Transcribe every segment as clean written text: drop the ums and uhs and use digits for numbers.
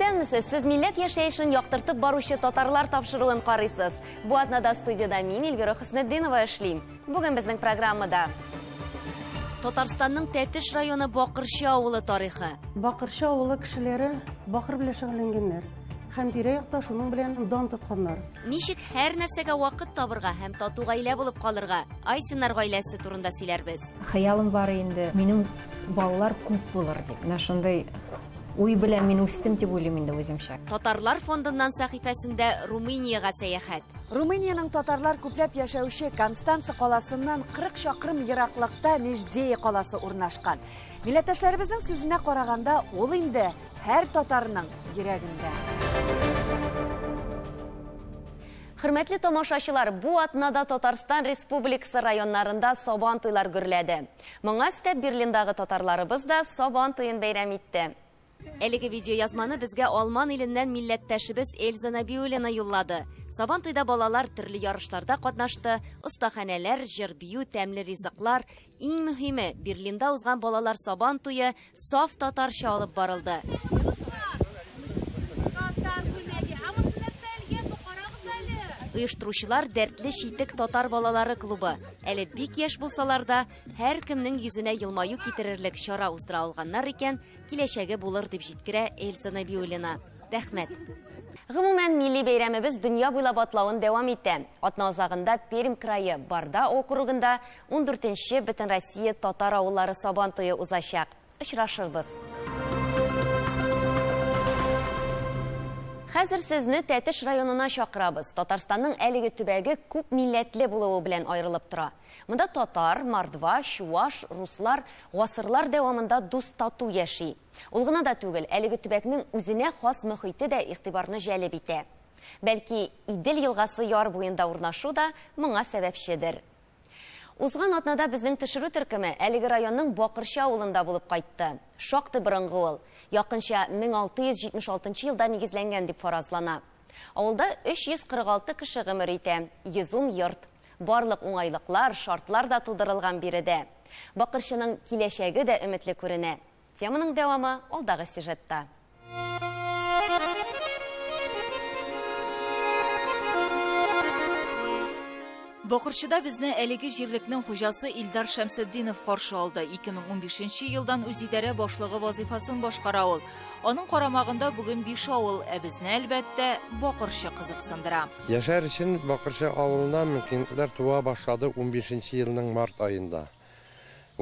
Беләнмесез, сез милләт яшәешен яктыртып баручы татарлар тапшыруын карыйсыз. Бу атнада студияда мин Эльвира Хөснетдинова эшлим. Бүген безнең программада Татарстанның Тәтеш районы Бакырчы авылы тарихы. Бакырчы авылы кешеләре бакыр белән шөгыльләнгәннәр. Һәм тирә-якта шуның белән дан тотканнар. Ничек һәр нәрсәгә вакыт табырга һәм тату гаилә булып калырга Айсыннар гаиләсе турында сөйләрбез. Хаялым бар инде, минем балалар күп булыр дип. Менә шундый уй белән мин үстем дип уйлыйм инде үземчә. Татарлар фондыннан сәхифәсендә Румыниягә сәяхәт. Румыниянең татарлар күпләп яшәүче Констанца каласыннан 40 чакрым ераклыкта Междея каласы урнашкан. Милләттәшләребезнең сүзенә караганда, ул инде һәр татарның йөрәгендә. Хөрмәтле тамашачылар, бу атнада Татарстан Республикасы районнарында Сабан туйлар гөрләде. Моңа өстәп Берлиндагы татарларыбыз да Сабан туен бәйрәм итте. Әлеге видеоязманы безгә Алман иленнән милләттәшебез Эльза Нәбиуллина юллады. Сабан туйда балалар төрле ярышларда катнашты, остаханәләр, җыр-бию, тәмле ризыклар, иң мөһиме, Берлинда узган балалар Сабан туе саф татарча алып барылды. Оештыручылар дәртле читек татар балалары клубы. Әле бик яшь булсалар да, һәр кемнең йөзенә елмаю китерерлек чара уздыра алганнар икән, киләчәге булыр дип җиткерә Эльза Нәбиуллина. Рәхмәт. Гомумән, милли бәйрәмебез дөнья буйлап атлавын дәвам итә. Атна азагында Пермь крае Барда округында 14-нче Бөтен Россия татар авыллары Сабан туе узачак. Очрашырбыз. Хәзер сезне Тәтеш районына чакырабыз. Татарстанның әлеге төбәге күп милләтле булуы белән аерылып тора. Монда татар, мордва, чуаш, руслар гасырлар дәвамында дус тату яши. Ул гына да түгел, әлеге төбәкнең үзенә хас мөхите дә игътибарны җәлеп итә. Бәлки, Идел елгасы яр буенда урнашу да моңа сәбәпчедер. Узган атнада безнең төшерү төркеме әлеге районның Бакырчы авылында булып кайтты. Шактый борынгы ул. Якынча 1676 елда нигезләнгән дип фаразлана. Авылда 346 кеше гомер итә, 110 йорт. Барлык уңайлыклар, шартлар да тудырылган биредә. Бакырчының киләчәге дә өметле күренә. Теманың дәвамы алдагы сюжетта. Бакырчыда безне әлеге җирлекнең хуҗасы Илдар Шәмсетдинов каршы алды. 2015 елдан үз идарә башлыгы вазифасын башкара ул. Аның карамагында бүген 5 авыл, безне әлбәттә Бакырчы кызыксындыра. Яшәр өчен Бакырчы авылында мөмкинлекләр туа башлады 15 елның март айында.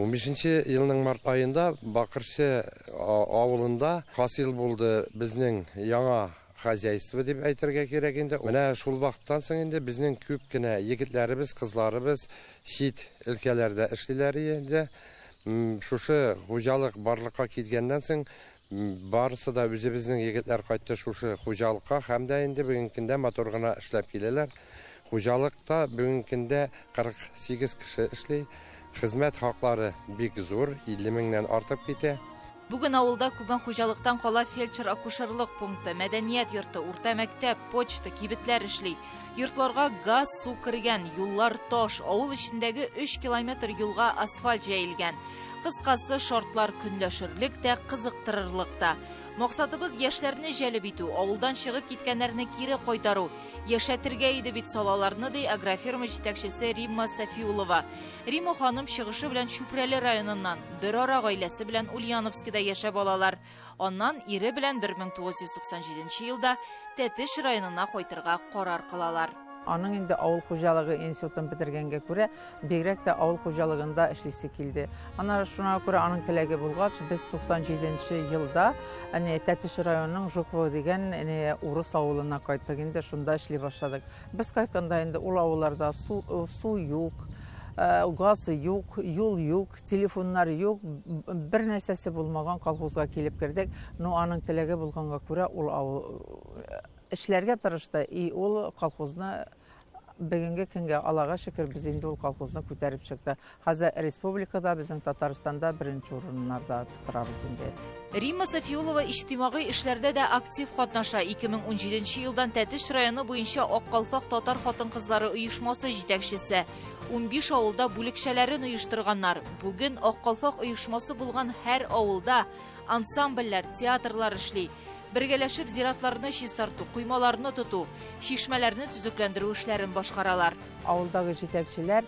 15 елның март айында Бакырчы авылында хасил булды безнең яңа хозяйство дип әйтергә кирәк инде. Менә шул вакыттан соң инде безнең күп кенә егетләребез, кызларыбыз чит өлкәләрдә эшлиләр инде. Шушы хуҗалык барлыкка киткәннән соң барысы да үзебезнең егетләр кайтты шушы хуҗалыкка һәм дә инде бүгенге көндә матур гына эшләп киләләр. Хуҗалыкта бүгенге көндә 48 кеше эшли. Хезмәт хаклары бик зур, 50 меңнән артып китә. Бүген авылда күбән хуҗалыктан кала фельдшер-акушерлык пункты, мәдәният йорты, урта мәктәп, почта, кибетләр эшли. Йортларга газ, су кергән, юллар таш, авыл эчендәге 3 километр юлга асфальт җәелгән. Кыскасы, шартлар көнләшерлек тә, кызыктырырлык та. Максатыбыз яшьләрне җәлеп итү, авылдан чыгып киткәннәрне кире кайтару. Яшәтергә иде бит салаларны ди агрофирма җитәкчесе Римма Сафиулова. Римма ханым чыгышы белән Чүпрәле районыннан, бер ара гаиләсе белән Ульяновскида яшәп алалар. Аннан ире белән 1997 елда Тәтеш районына кайтырга карар кылалар. Аның инде авыл хуҗалыгы институтын бетергәнгә күрә, бигрәк тә авыл хуҗалыгында эшлисе килде. Ана шуңа күрә аның теләге булгач, без 97 елда Тәтеш районының Жукова дигән урыс авылына кайттык, инде шунда эшли башладык. Без кайтканда инде ул авылларда су юк, газ юк, юл юк, телефоннар юк, бер нәрсәсе булмаган колхозга килеп кердек. Но аның теләге булганга күрә ул авыл эшләргә тырышты, и ул колхозны бүгенге көнгә Аллага шөкер без инде ул колхозны күтәреп чыкты. Хәзер республикада, безнең Татарстанда беренче урыннарда торабыз инде. Римма Сафиулова иҗтимагый эшләрдә дә актив катнаша. 2017 елдан Тәтеш районы буенча Ак калфак татар хатын-кызлары оешмасы җитәкчесе. 15 авылда бүлекчәләрен оештырганнар. Бүген Ак калфак оешмасы булган һәр авылда ансамбльләр, театрлар эшли. Бергәләшеп зиратларны чистарту, куймаларны тоту, шишмәләрне төзекләндерү эшләрен башкаралар. Авылдагы җитәкчеләр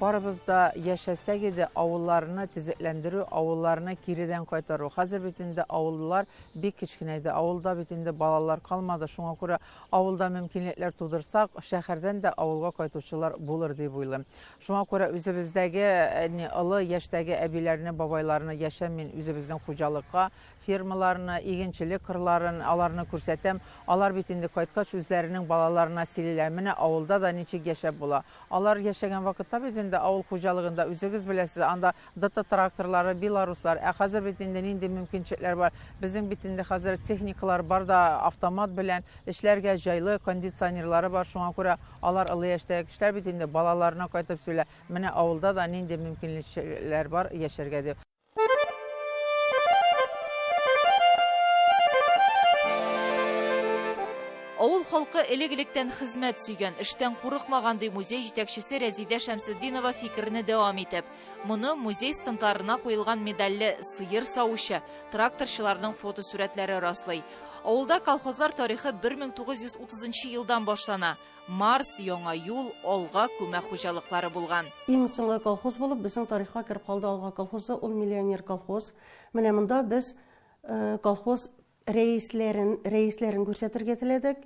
барыбыз да яшәсәк иде авылларны төзекләндерү, авылларны киридән кайтару. Хәзер бит инде авыллар бик кечкенә иде. Авылда бит инде балалар калмады. Шуңа күрә авылда мөмкинлекләр тудырсак, шәһәрдән дә авылга кайтучылар булыр дип уйлыйм. Шуңа күрә үзебездәге олы яшьтәге әбиләрне, бабайларны яшәм мин үзебезнең хуҗалыкка, фермаларны, игенчелек кырларын аларны күрсәтәм. Алар бит инде кайткач үзләренең балаларына сөйлиләр. Менә авылда да ничек яшәп була. Алар яшәгән вакытта бит инде авыл хуҗалыгында үзегез беләсез, анда ДТ тракторлары, белоруслар, хәзер бит инде нинди мөмкинчекләр бар. Безнең бит инде хәзер техникалар бар да, автомат белән эшләргә җайлы кондиционерлары бар. Шуңа күрә алар олы яшьтәге кешеләр бит инде балаларына кайтып сөйлә. Менә авылда да нинди мөмкинлекләр бар яшәргә дип. Авыл халкы элек-электән хезмәт сөйгән, эштән курыкмаган ди музей җитәкчесе Рәзидә Шәмсетдинова фикерне дәвам итеп. Моны музей стендларына куелган медальле сыер савучы, тракторчыларның фотосурәтләре раслый. Авылда колхозлар тарихы 1930 елдан башлана. Марс, Яңа юл, Алга күмә хуҗалыклары булган. Иң соңгы колхоз булып, безнең тарихка кереп калды Алга колхозы, ул миллионер колхоз. Менә монда без колхоз рәисләрен күрсәтергә теләдек.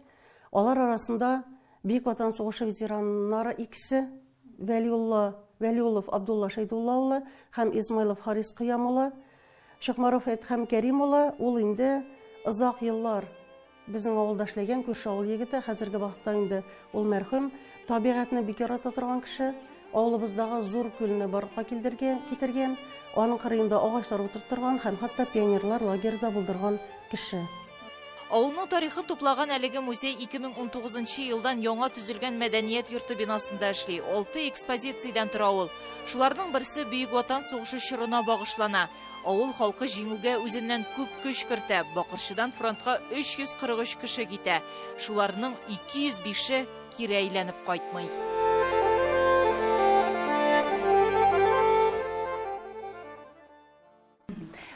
Алар арасында Бөек Ватан сугышы ветераннары икесе, Вәлиуллов Абдулла Шәйдулла улы һәм Измайлов Харис Кыям улы, Шыкмаров Әдхәм Кәрим улы, ул инде озак еллар безнең авылда эшләгән күрше авыл егете, хәзерге вакытта инде ул мәрхүм, табигатьне бик ярата торган кеше. Авылыбыздагы зур күлне барга китергән, аның кырыенда агачлар утыртырган һәм хәтта пионерлар лагерьда булдырган кеше. Авылның тарихын туплаган әлеге музей 2019 елдан яңа төзелгән мәдәният йорты бинасында эшли. 6 экспозициядән тора ул. Шуларның берсе Бөек Ватан сугышы чорына багышлана. Авыл халкы җиңүгә үзеннән күп көч кертә. Бакырчыдан фронтка 343 кеше китә. Шуларның 205-е кире әйләнеп кайтмый.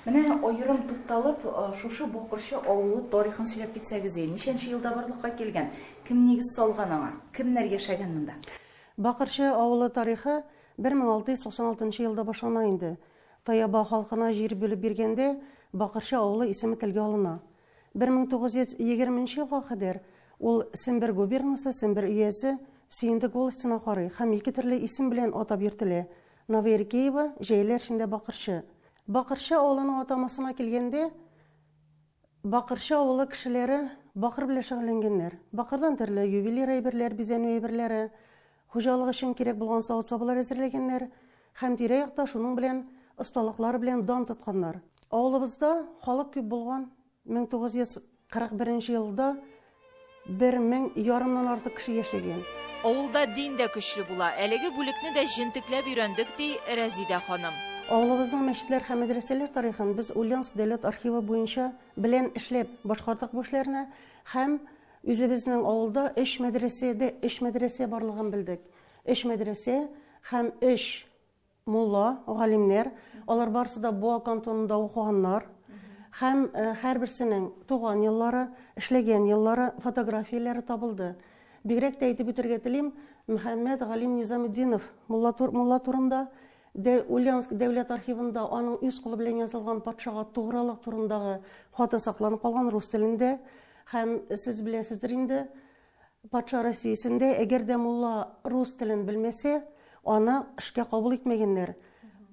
Менә аерым тукталып, шушы Бакырчы авылы тарихын сөйләп китсәгез, ничәнче елда барлыкка килгән? Кем нигез салган аңа? Кемнәр яшәгән монда? Бакырчы авылы тарихы 1696 елда башлана инде. Таяба халкына җир бүлеп биргәндә Бакырчы авылы исеме телгә алына. 1920 елга кадәр ул Сембер губернасы, Сембер өязе Сөендек волостена карый һәм ике төрле исем белән атап йөртелә. Новоеркеева, җәйләр эчендә Бакырчы. Бакырчы авылының атамасына килгәндә, Бакырчы авылы кешеләре бакыр белән шөгыльләнгәннәр. Бакырдан төрле ювелир әйберләр, бизәнү әйберләре, хуҗалык өчен кирәк булган савыт-сабылар әзерләгәннәр һәм тирә-якта шуның белән осталыклары белән дан тотканнар. Авылыбызда халык күп булган. 1941 елда 1000 артык кеше яшәгән. Авылда дин дә көчле була. Әлеге бүлекне дә җентекләп өйрәндек ди Рәзидә ханым. Авылыбызның мәчетләр һәм мәдрәсәләр тарихын без Ульяновск дәүләт архивы буенча белән эшләп башкардык бу эшләрне һәм үзебезнең авылда 3 мәдрәсә барлыгын белдек. 3 мәдрәсә һәм 3 мулла, галимнәр, алар барысы да Буа кантонында укыганнар һәм һәрберсенең туган еллары, эшләгән еллары, фотографияләре табылды. Бигрәк тә әйтеп үтәргә телим, Мөхәммәд Галим Низаметдинов мулла турында Ульяновск дәүләт архивында аның үз кулы белән язылган патшага тугрылык турындагы хаты сакланып калган рус телендә һәм сез беләсездер инде патша Россиясендә әгәр дә мулла рус телен белмәсә, аны эшкә кабул итмәгәннәр.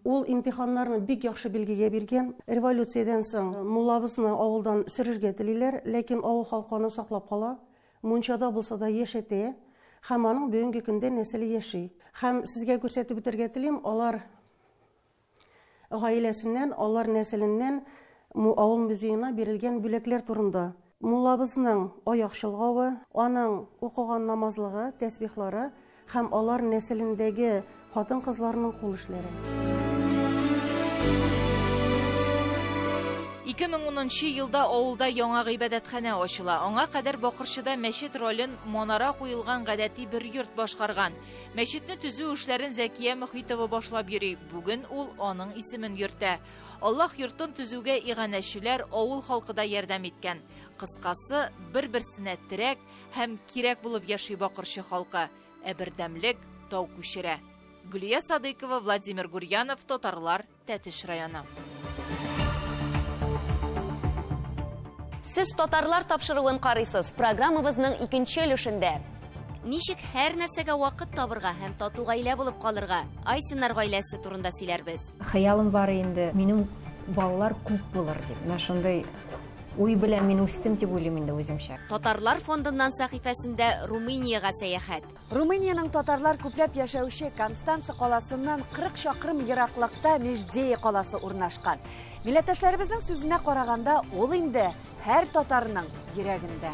Ул имтиханнарны бик яхшы билгегә биргән. Революциядән соң муллабызны авылдан сөрергә телиләр, ләкин авыл халкы аны саклап кала. Мунчада булса да яшәтә һәм аның бүгенге көндә нәселе яши. Һәм сезгә күрсәтеп үтәргә телим, алар гаиләсеннән, алар нәселеннән авыл музеена бирелгән бүләкләр турында. Муллабызның аяк чолгавы, аның укыган намазлыгы, тәсбихлары һәм алар нәселендәге хатын-кызларның кул эшләре. 2010 елда авылда яңа гыйбадәтханә ачыла. Аңа кадәр Бакырчыда мәчет ролен монара куелган гадәти бер йорт башкарган. Мәчетне төзү эшләрен Зәкия Мөхитова башлап йөри. Бүген ул аның исемен йөртә. Аллаһ йортын төзүгә иганәчеләр авыл халкы да ярдәм иткән. Кыскасы, бер-берсенә терәк һәм кирәк булып яши Бакырчы халкы. Бердәмлек тау күчерә. Гөлия Садыкова, Владимир Гурьянов, Татарлар, Тәтеш районы. Сез татарлар тапшыруын карыйсыз. Программабызның икенче өлешендә ничек һәр нәрсәгә вакыт табырга һәм тату гаилә булып калырга Айсиннар гаиләсе турында сөйләрбез. Хыялым бар инде, минем балалар күп булыр дип. Менә шундый уй белән мин үстем дип уйлыйм инде үземчә. Татарлар фондыннан сәхифәсендә Румыниягә сәяхәт. Румыниянең татарлар күпләп яшәүче Констанца каласыннан 40 чакрым ераклыкта Междея каласы урнашкан. Милләттәшләребезнең сүзенә караганда, ул инде һәр татарның йөрәгендә.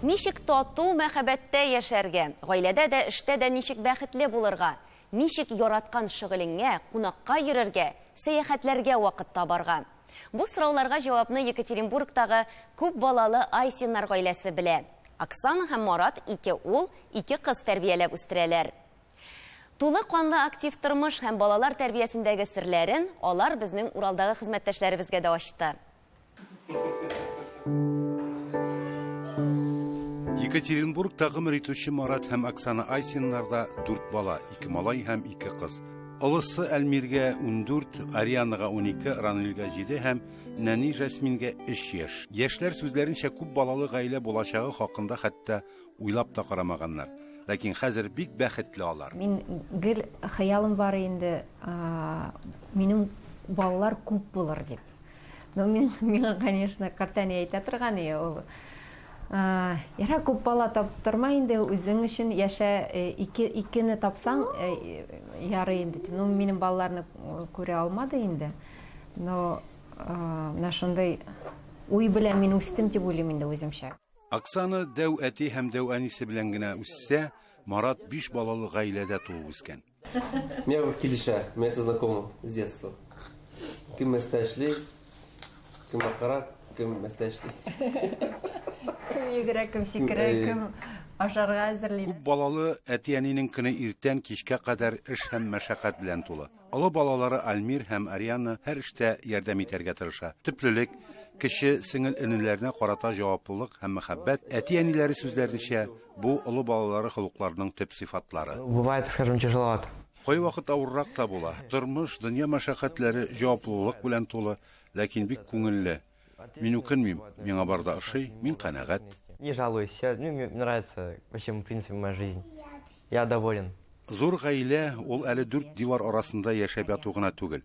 Ничек тату мәхәббәттә яшәргә, гаиләдә дә, эштә дә ничек бәхетле булырга, ничек яраткан шөгылеңә, кунакка йөрергә, сәяхәтләргә вакыт табарга. Бу сорауларга җавапны Екатеринбургтагы күп балалы Айсиннар гаиләсе белә. Оксана һәм Марат 2 ул, 2 кыз тәрбияләп үстерәләр. Тулы канлы актив тормыш һәм балалар тәрбиясендәге серләрен алар безнең Уралдагы хезмәттәшләребезгә дә ачты. Екатеринбургтагы мөритүче Марат һәм Оксана Айсиннарда 4 бала, 2 малай һәм 2 кыз. Олысы Әлмиргә 14, Арианага 12, Ранилгә 7 һәм Нәни Жасмингә 3 яшь. Яшьләр сүзләренчә күп балалы гаилә булачагы хакында хәтта уйлап та карамаганнар. Ләкин хәзер бик бәхетле алар. Мин гел хыялым бар инде, минем балалар күп булыр дип. Но миңа, конечно, картәне әйтә торган иде ул. Яра күп бала таптырма инде, үзең өчен яшә, икене тапсаң ярый инде. Ну, минем балаларны күрә алмады инде. Но менә шундый уй белән мин үстем дип уйлыйм инде үземчә. Оксана дәү әти һәм дәү әнисе белән генә үссә, Марат 5 балалы гаиләдә туып үскән. Меня вот Килиша, мы это знакомы с детства. Кем мәстәшли, кем акара, кем мәстәшли. Кем йөгерә, кем сикерә, кем ашарга әзерли. Күп балалы әти-әнинең көне иртән кичкә кадәр эш һәм мәшәкать белән тулы. Олы балалары Альмир һәм Ариана һәр эштә ярдәм итәргә тырыша. Төплелек, кеше сеңел энеләренә карата җаваплылык һәм мәхәббәт әти-әниләре сүзләренчә бу олы балалары хокукларының төп сыйфатлары. Бывает, скажем, тяжеловато. Кай вакыт авыррак та була. Тормыш, дөнья мәшәкатьләре җаваплылык белән тулы, ләкин бик күңелле. Мин үкенмим, миңа барда ошый, мин канәгать. Не жалуюсь, мне нравится вообще, в принципе, моя жизнь. Я доволен. Зур гаилә ул әле 4 дивар арасында яшәп яту гына түгел.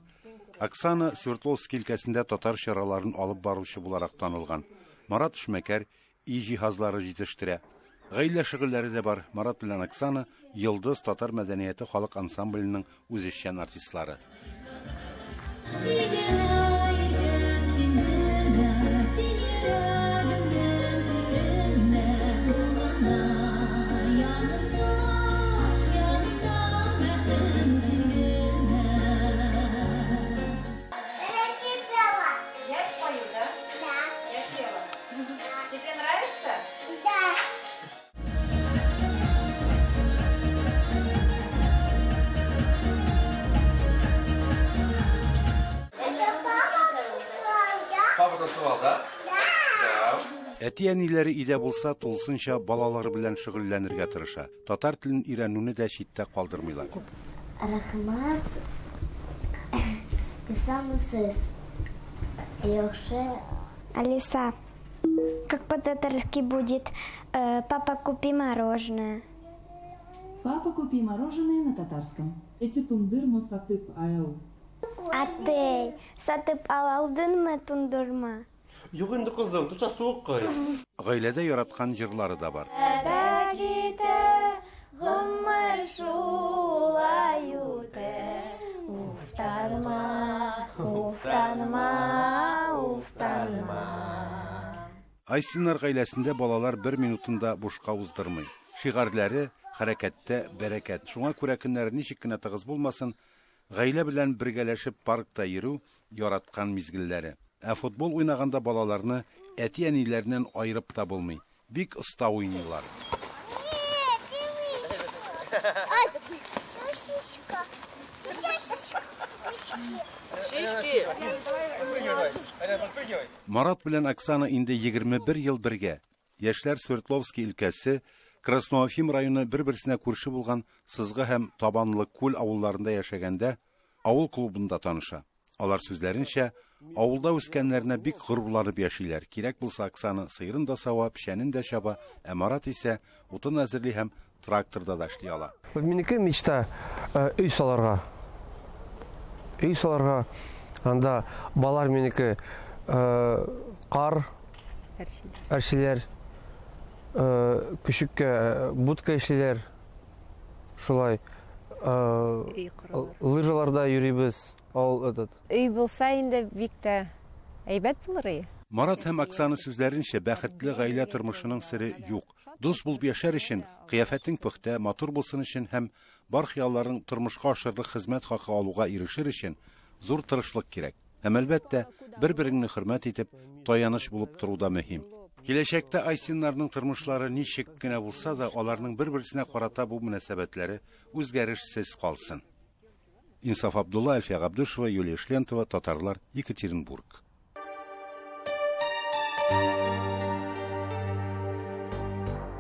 Оксана Свердловск өлкәсендә татар чараларын алып баручы буларак танылган. Марат эшмәкәр, җиһазлары җитештерә. Гаилә шөгыльләре дә бар. Марат белән Оксана Йылдыз татар мәдәнияте халык ансамбленең үзешчән артистлары. Әти-әниләре идә булса, тулсынча балалары белән шөгыльләнергә тырыша. Татар телен өйрәнүне дә читтә калдырмыйлар. Рахмат. Кысамысыз. Яхшы. Алиса, как по-татарски будет «Папа, купи мороженое»? Папа, купи мороженое на татарском. Эти тундырмы сатып аяу. Атей, сатып алдыңмы тундырма? Юк инде кызым, турча суык кой. Гаиләдә яраткан җырлары да бар. Гомер шулай үтә. Уфтанма, уфтанма, уфтанма. Айсиннар гаиләсендә балалар 1 минутында бушка уздырмый. Шигырьләре хәрәкәттә бәрәкәт. Шуңа күрә көннәре ничек кенә тыгыз булмасын, Гаилә белән бергәләшеп паркта йөрү яраткан мизгелләре. Футбол уйнаганда балаларны әти-әниләреннән айырып та булмый. Бик оста уйныйлар. Марат белән Оксана инде 21 ел бергә. Яшьләр Свердловский өлкәсе, Красноуфим районы бер-берсенә күрше булган Сызгы һәм Табанлы күл авылларында яшәгәндә авыл клубында таныша. Алар сүзләренчә, авылда үскәннәренә бик горурланып яшиләр. Кирәк булса Оксана сыйрын да сава, пешәнен дә чаба, ә Марат исә утын әзерли һәм тракторда да эшли ала. Минеке мечта өй саларга. Өй саларга. Анда балар минеке кар, әршиләр, күшеккә будка эшлиләр. Шулай лыжаларда йөрибез. Өй булса инде бик тә әйбәт булыр. Марат һәм Оксана сүзләренчә, бәхетле гаилә тормышының сире юк. Дус булып яшәр өчен, кыяфәтең пөхтә, матур булсын өчен һәм бар хыялларын тормышка ашырлык хезмәт хакы алуга ирешер өчен зур тырышлык кирәк. Һәм әлбәттә, бер-береңне хөрмәт итеп, таяныч булып тору да мөһим. Киләчәктә Айсиннарның тормышлары ничек кенә булса да, аларның бер-берсенә карата бу мөнәсәбәтләре үзгәрешсез калсын. Инсаф Абдулла, Альфия Габдушева, Юлия Шлентова, Татарлар, Екатеринбург.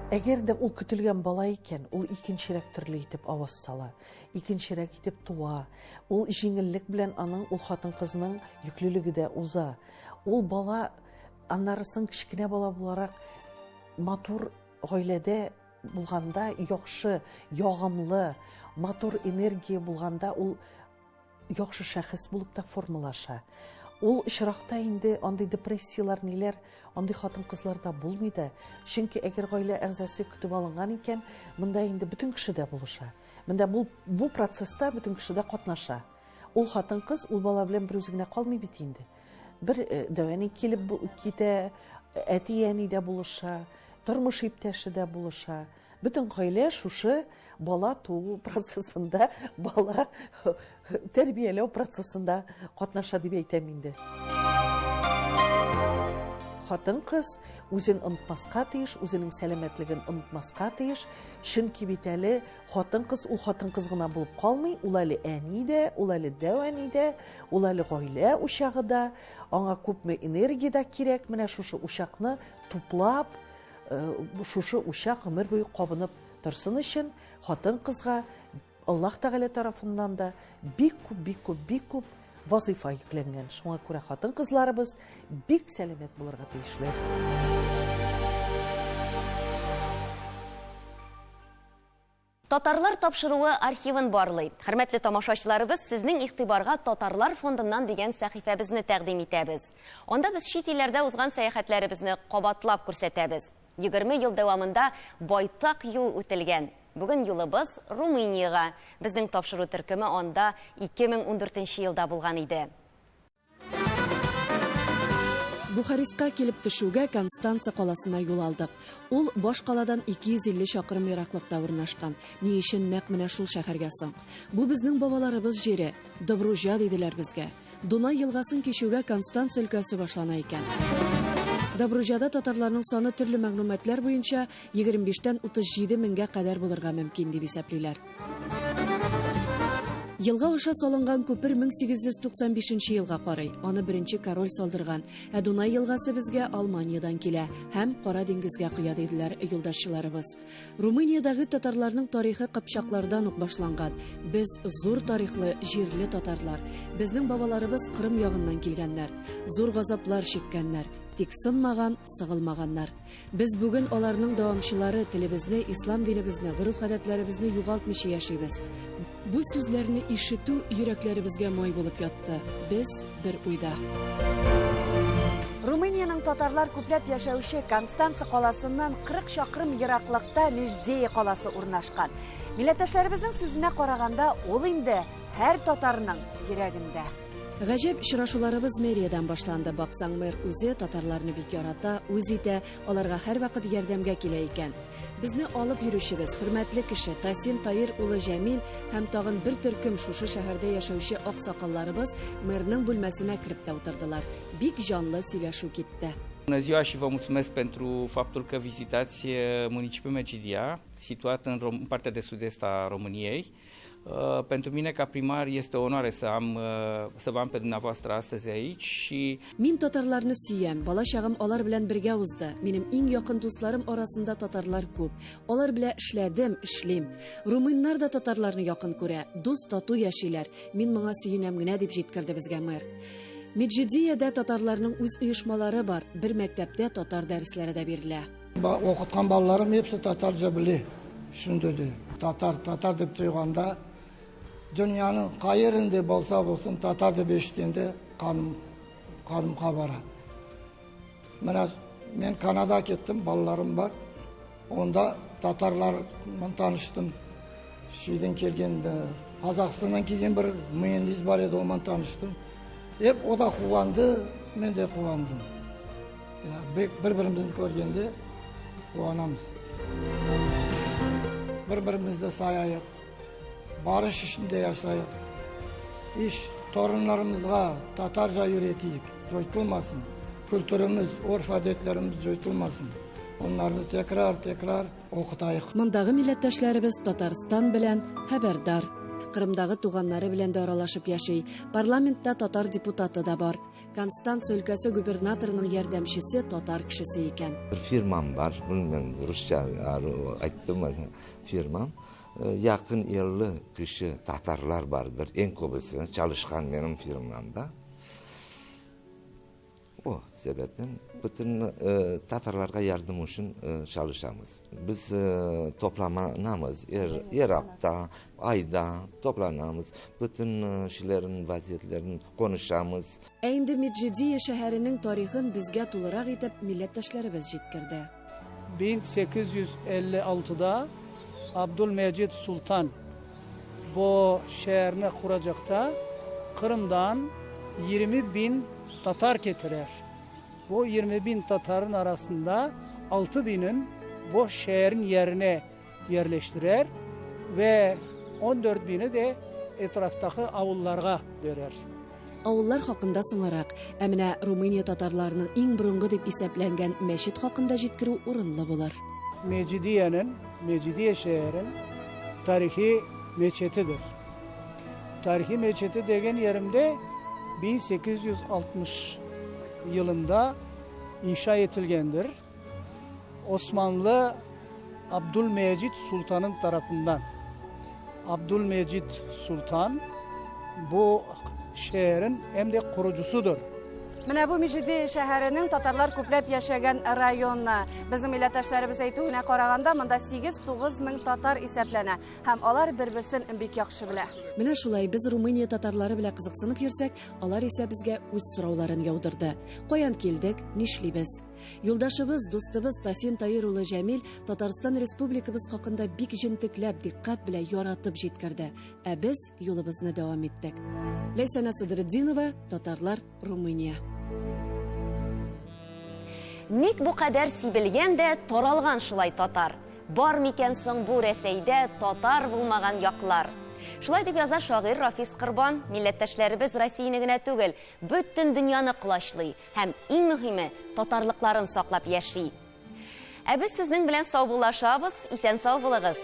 Әгәр дә ул көтелгән бала икән, ул икенчерәк төрле итеп аваз сала, икенчерәк итеп туа. Ул җиңеллек белән аның ул хатын-кызның йөклелеге дә уза. Ул бала аннарысын кичкенә бала буларак матур гаиләдә булганда яхшы, ягымлы, матур энергия булганда ул яхшы шәхес булып та формалаша. Ул очракта инде андый депрессиялар ниләр, андый хатын-кызларда булмый да. Чөнки әгәр гаилә әгъзасы көтеп алынган икән, монда инде бөтен кеше дә булыша. Монда бу процесста бөтен кеше дә катнаша. Ул хатын-кыз, ул бала белән бер үзенә калмый бит инде. Бер дәваны килеп китә, әти-әни дә булыша, тормыш иптәше дә булыша. Бөтен гаилә шушы бала туу процессында, бала тәрбияләү процессында катнаша дип әйтәм инде. Хатын-кыз үзен онытмаска тиеш, үзенең сәламәтлеген онытмаска тиеш. Чөнки бит әле хатын-кыз ул хатын-кыз гына булып калмый, ул әле әни дә, ул әле дәвани дә, ул әле гаилә учагы да, аңа күпме энергия да кирәк. Менә шушы учакны туплап, шушы учак гомер буе кабынып торсын өчен хатын-кызга Аллаһ Тәгалә тарафыннан да бик күп вазифа йөкләнгән. Шуңа күрә хатын-кызларыбыз бик сәламәт булырга тиешләр. Татарлар тапшыруы архивын барлый. Хөрмәтле тамашачыларыбыз, сезнең игътибарга Татарлар фондыннан дигән сәхифәбезне тәкъдим итәбез. Анда без чит илләрдә узган сәяхәтләребезне кабатлап күрсәтәбез. 20 ел дәвамында байтак юл үтелгән. Бүген юлыбыз Румыниягә. Безнең тапшыру төркеме анда 2014 елда булган иде. Бухаристка килеп төшүгә Констанца каласына юл алдык. Ул баш каладан 250 чакрым ераклыкта урнашкан. Ни өчен нәкъ менә шул шәһәргә соң? Бу безнең бабаларыбыз җире. Добружа диделәр безгә. Дунай елгасын кичүгә Констанца өлкәсе башлана икән. Добружада татарларның саны төрле мәгълүматлар буенча 25-тән 37 меңгә кадәр булырга мөмкин дип исәплиләр. Елга аша салынган күпер 1895 елга карый. Аны беренче король салдырган. Ә Дунай елгасы безгә Алманиядән килә һәм Кара диңгезгә коя диделәр юлдашларыбыз. Румыниядәге татарларның тарихы Кыпчаклардан ук башланган. Без зур тарихлы җирле татарлар. Безнең бабаларыбыз Кырым ягыннан килгәннәр. Зур газаплар чиккәннәр. Тик сынмаган, сыгылмаганнар. Без бүген аларның дәвамчылары телебезне, ислам динебезне, гореф-гадәтләребезне югалтмыйча яшибез. Бу сүзләрне ишетү йөрәкләребезгә май булып ятты. Без бер уйда. Румыниянең татарлар күпләп яшәүче Констанца каласыннан 40 чакрым ераклыкта Междея каласы урнашкан. Милләттәшләребезнең сүзенә караганда, ул инде һәр татарның йөрәгендә. Гаҗәп очрашуларыбыз мэриядән башланды. Баксаң, мэр үзе татарларны бик ярата, үз итә, аларга һәрвакыт ярдәмгә килә икән. Безне алып йөрүчебез, хөрмәтле кеше Тасин Таир улы Җәмил һәм тагын бер төркем шушы шәһәрдә яшәүче аксакалларыбыз мэрның бүлмәсенә кереп тә утырдылар. Бик җанлы сөйләшү китте. Bună ziua și vă mulțumesc pentru faptul că vizitați municipiul Medgidia, situat în partea de sud-est a României. Pentru mine, ca primar, este o onoare să vă am pe dumneavoastră astăzi aici și... Мин татарларны сөям, бала чагым алар белән бергә узды. Минем иң якын дусларым арасында татарлар күп. Алар белән эшләдем, эшлим. Румыннар да татарларны якын күрә, дус тату яшиләр. Мин моңа сөенәм генә дип җиткерде безгә мэр. Меджидиядә татарларның үз оешмалары бар. Бер мәктәптә татар дәресләре дә бирелә. Оқытқан балаларым hepsi татарча біле. Шундый. Татар деп тойганда dünyanın қай yerinde болса болсын татар деп eshitganda qanim xabara. Mana men Kanada ketdim, balalarım var. Onda tatarlarla tanıştım. Şeyden kelgen, Қазақстаннан kelgen bir mühendis var edi, onunla tanıştım. Hep o da kuvandı, men de kuvandım. Bir-birimizni ko'rganda quvonamiz. Bir-birimizde sayayıq. Barış içinde yaşayıq. İş torunlarımızga tatarca öğretiyik, joytulmasın. Kültürümüz, örf adetlerimiz joytulmasın. Onları tekrar okutayıq. Мондагы милләттәшләребез Татарстан белән хәбәрдар. Кырымдагы туганнары белән дә аралашып яши. Парламентта татар депутаты да бар. Констанция өлкәсе губернаторының ярдәмчесе татар кешесе икән. Bir firmam var, bunu ben Rusça aytdım firmam. Yakın 50 kişi Tatarlar vardır. En köbüsü çalışkan benim firmamda. O sebepten bütün Tatarlarga yardım için çalışamız. Biz toplanamız, her hafta, ayda toplanamız. Bütün şeylerin, vaziyetlerini konuşamız. Endi Medjidiya şəhərinin tarixin bizgə toluraq etib millətdaşlarыбыз җиткерде. 1856'da Abdülmecid Sultan bu şehrini kuracakta Kırım'dan 20.000 Tatar getirir. Bu 20.000 Tatarın arasında 6.000'in bu şehrin yerine yerleştirir ve 14.000'i de etraftaki avullarga verir. Авыллар хакында соңарак, әмінә Румыния татарларының иң борынгы дип исәпләнгән мәчет хакында җиткерү урынлы булыр. Mecidiye şehrin tarihi meçetidir. Tarihi meçeti degen yerimde 1860 yılında inşa edilgendir. Osmanlı Abdülmecid Sultan'ın tarafından. Abdülmecid Sultan bu şehrin hem de kurucusudur. Менә бу Меджидия шәһәренең татарлар күпләп яшәгән районны. Безнең милләттәшләребез әйтүенә караганда, монда 8-9 мең татар исәпләнә һәм алар бер-берсен бик яхшы белә. Менә шулай без Румыния татарлары белән кызыксынып йөрсәк, алар исә безгә үз сорауларын яудырды. Каян килдек, нишлибез? Юлдашыбыз, дустыбыз Тасин Таир улы Җәмил Татарстан Республикабыз хакында бик җентекләп, диккать белән яратып җиткерде. Ә без юлыбызны дәвам иттек. Ләйсәнә Сыдырдинова, Татарлар, Румыния. Ник бу кадәр сибелгән дә таралган шулай татар? Бар микән соң бу Рәсәйдә татар булмаган яклар? Шулай дип яза шагыйрь Рафис Кырбан, милләттәшләребез Россияны генә түгел, бөтен дөньяны кылачлый һәм иң мөһиме татарлыкларын саклап яши. Ә без сезнең белән сау булашабыз, исән сау булыгыз.